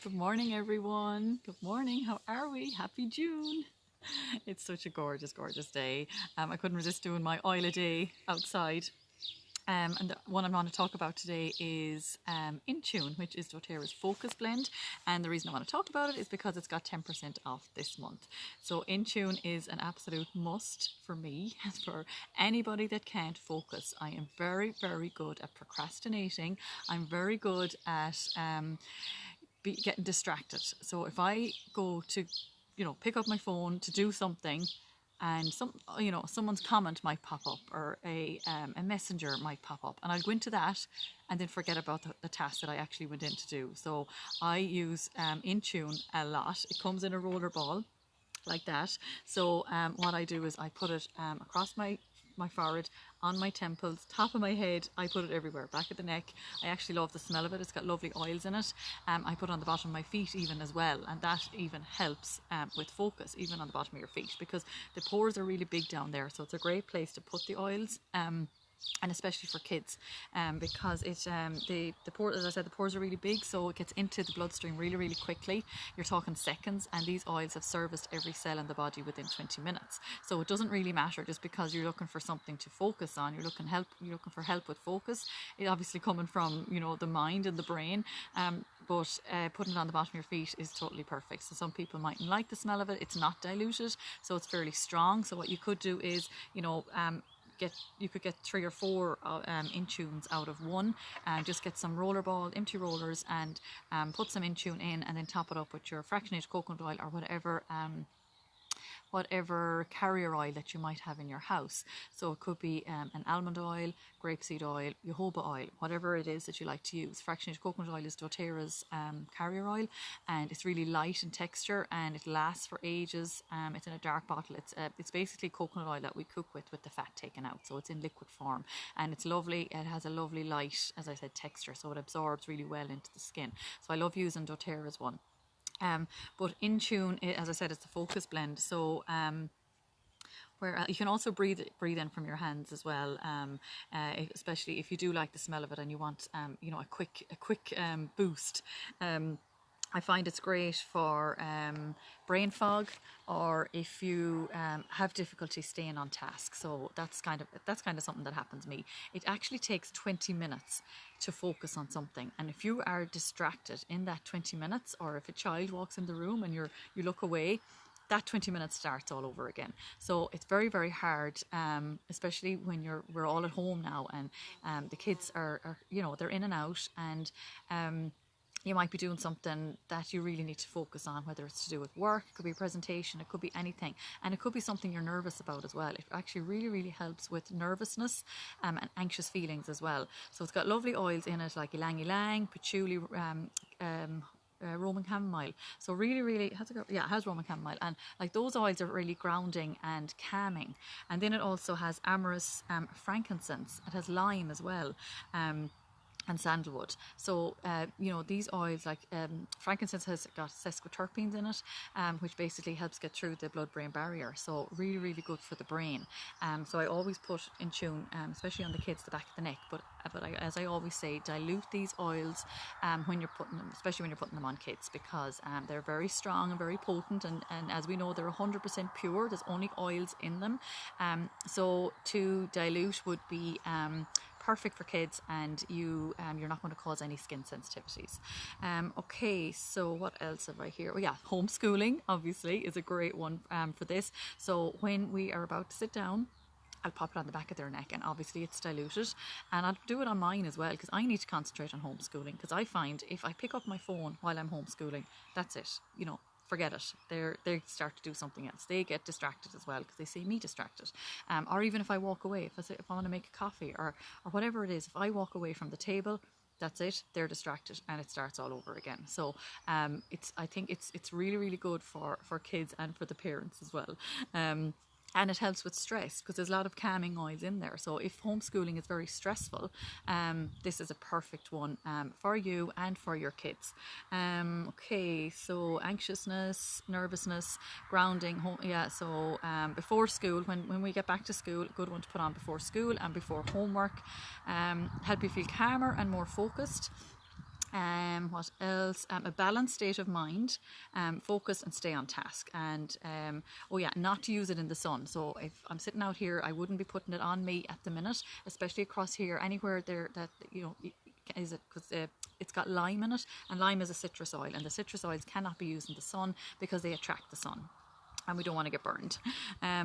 Good morning, everyone. Good morning. How are we? Happy June. It's such a gorgeous, gorgeous day. I couldn't resist doing my oil a day outside. And the one I'm going to talk about today is In Tune, which is doTERRA's Focus Blend. And the reason I want to talk about it is because it's got 10% off this month. So In Tune is an absolute must for me, for anybody that can't focus. I am very, very good at procrastinating. I'm very good at getting distracted. So if I go to, pick up my phone to do something, and someone's comment might pop up, or a messenger might pop up, and I'll go into that and then forget about the task that I actually went in to do. So I use In Tune a lot. It comes in a roller ball like that. So what I do is I put it across my forehead, on my temples, top of my head. I put it everywhere, back of the neck. I actually love the smell of it. It's got lovely oils in it. I put it on the bottom of my feet even as well, and that even helps with focus, even on the bottom of your feet, because the pores are really big down there. So it's a great place to put the oils. And especially for kids, because it's the pores, as I said, the pores are really big, so it gets into the bloodstream really, really quickly. You're talking seconds, and these oils have serviced every cell in the body within 20 minutes. So it doesn't really matter just because you're looking for something to focus on. You're looking for help with focus. It obviously coming from the mind and the brain. But putting it on the bottom of your feet is totally perfect. So some people mightn't like the smell of it. It's not diluted, so it's fairly strong. So what you could do is, you could get 3 or 4 In Tunes out of one, and just get some rollerball, empty rollers, and put some In Tune in, and then top it up with your fractionated coconut oil or whatever carrier oil that you might have in your house. So it could be an almond oil, grapeseed oil, jojoba oil, whatever it is that you like to use. Fractionated coconut oil is doTERRA's carrier oil, and it's really light in texture and it lasts for ages. It's in a dark bottle. It's basically coconut oil that we cook with the fat taken out, so it's in liquid form, and it's lovely. It has a lovely light, as I said, texture, so it absorbs really well into the skin. So I love using doTERRA's one. But In Tune, as I said, it's a focus blend. So where you can also breathe in from your hands as well, especially if you do like the smell of it and you want a quick boost. I find it's great for brain fog, or if you have difficulty staying on task. So that's kind of something that happens to me. It actually takes 20 minutes to focus on something, and if you are distracted in that 20 minutes, or if a child walks in the room and you look away, that 20 minutes starts all over again. So it's very, very hard, especially when we're all at home now, and the kids are they're in and out, and you might be doing something that you really need to focus on, whether it's to do with work, it could be a presentation, it could be anything, and it could be something you're nervous about as well. It actually really, really helps with nervousness and anxious feelings as well. So it's got lovely oils in it, like ylang ylang, patchouli, Roman chamomile. So really, really, it has Roman chamomile, and like those oils are really grounding and calming. And then it also has amorous frankincense. It has lime as well. And sandalwood. So these oils, like frankincense, has got sesquiterpenes in it, which basically helps get through the blood-brain barrier. So really, really good for the brain. So I always put In Tune, especially on the kids, the back of the neck. But as I always say, dilute these oils when you're putting them, especially when you're putting them on kids, because they're very strong and very potent. And as we know, they're 100% pure. There's only oils in them. So to dilute would be perfect for kids, and you're not going to cause any skin sensitivities. Okay, so what else have I here? Oh yeah, homeschooling obviously is a great one for this. So when we are about to sit down, I'll pop it on the back of their neck, and obviously it's diluted, and I'll do it on mine as well, because I need to concentrate on homeschooling, because I find if I pick up my phone while I'm homeschooling, that's it, forget it. They start to do something else. They get distracted as well because they see me distracted. Or even if I walk away, if I want to make a coffee or whatever it is, if I walk away from the table, that's it. They're distracted, and it starts all over again. So I think it's really, really good for kids and for the parents as well. And it helps with stress, because there's a lot of calming oils in there. So if homeschooling is very stressful, this is a perfect one for you and for your kids. Okay, so anxiousness, nervousness, grounding. So before school, when we get back to school, a good one to put on before school and before homework. Help you feel calmer and more focused. What else? A balanced state of mind, focus and stay on task. And oh yeah, not to use it in the sun. So if I'm sitting out here, I wouldn't be putting it on me at the minute, especially across here, anywhere there that, you know, is it because it's got lime in it, and lime is a citrus oil, and the citrus oils cannot be used in the sun because they attract the sun, and we don't want to get burned.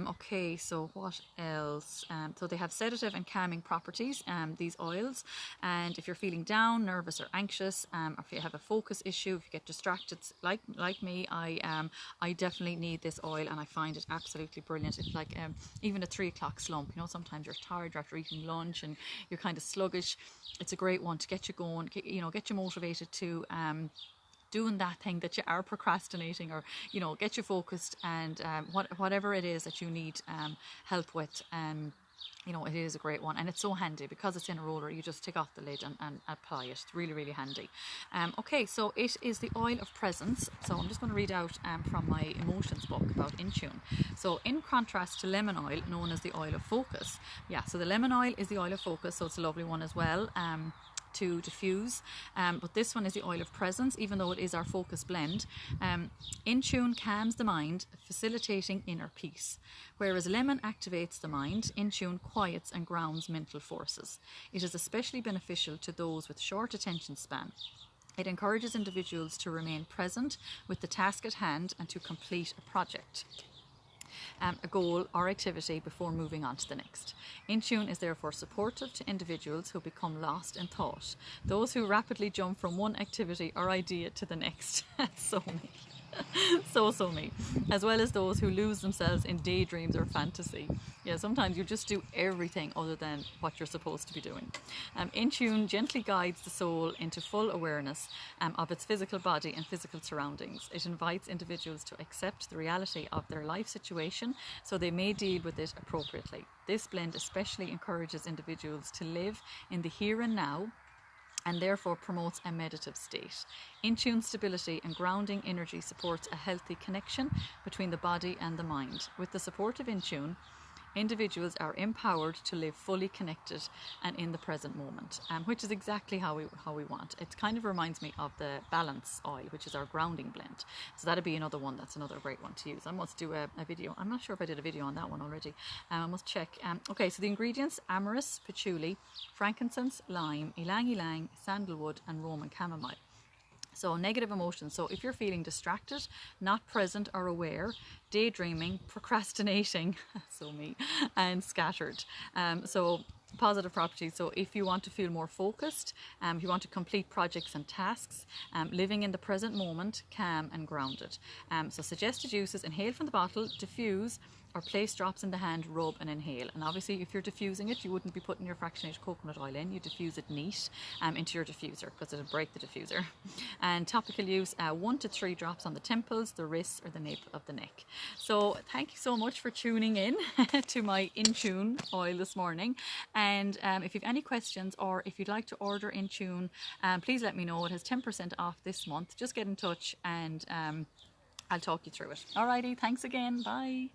Okay, so what else? So they have sedative and calming properties, these oils. And if you're feeling down, nervous or anxious, or if you have a focus issue, if you get distracted, like me, I definitely need this oil, and I find it absolutely brilliant. It's like even a 3 o'clock slump. You know, sometimes you're tired after eating lunch and you're kind of sluggish. It's a great one to get you going, you know, get you motivated to doing that thing that you are procrastinating, or, you know, get you focused, and whatever it is that you need help with, you know, it is a great one, and it's so handy because it's in a roller. You just take off the lid and apply it. It's really, really handy. Okay, so it is the oil of presence. So I'm just going to read out from my emotions book about In Tune. So in contrast to lemon oil, known as the oil of focus. Yeah, so the lemon oil is the oil of focus, so it's a lovely one as well to diffuse, but this one is the oil of presence, even though it is our focus blend. In Tune calms the mind, facilitating inner peace, whereas lemon activates the mind. In Tune quiets and grounds mental forces. It is especially beneficial to those with short attention span. It encourages individuals to remain present with the task at hand and to complete a project, a goal or activity before moving on to the next. In Tune is therefore supportive to individuals who become lost in thought, those who rapidly jump from one activity or idea to the next. So me. So me, as well as those who lose themselves in daydreams or fantasy. Yeah, sometimes you just do everything other than what you're supposed to be doing. In Tune gently guides the soul into full awareness of its physical body and physical surroundings. It invites individuals to accept the reality of their life situation so they may deal with it appropriately. This blend especially encourages individuals to live in the here and now, and therefore promotes a meditative state. In Tune stability and grounding energy supports a healthy connection between the body and the mind. With the support of In Tune, individuals are empowered to live fully connected and in the present moment, which is exactly how we want. It kind of reminds me of the balance oil, which is our grounding blend. So that'd be another one. That's another great one to use. I must do a video. I'm not sure if I did a video on that one already. I must check. Okay, so the ingredients: amyris, patchouli, frankincense, lime, ylang ylang, sandalwood, and Roman chamomile. So negative emotions. So if you're feeling distracted, not present or aware, daydreaming, procrastinating, so me, and scattered. So positive properties. So if you want to feel more focused, if you want to complete projects and tasks, living in the present moment, calm and grounded. So suggested uses: inhale from the bottle, diffuse, or place drops in the hand, rub and inhale. And obviously if you're diffusing it, you wouldn't be putting your fractionated coconut oil in. You diffuse it neat into your diffuser, because it'll break the diffuser. And topical use: 1 to 3 drops on the temples, the wrists, or the nape of the neck. So thank you so much for tuning in to my In Tune oil this morning. And if you have any questions, or if you'd like to order In Tune, please let me know. It has 10% off this month. Just get in touch and I'll talk you through it. Alrighty, thanks again. Bye.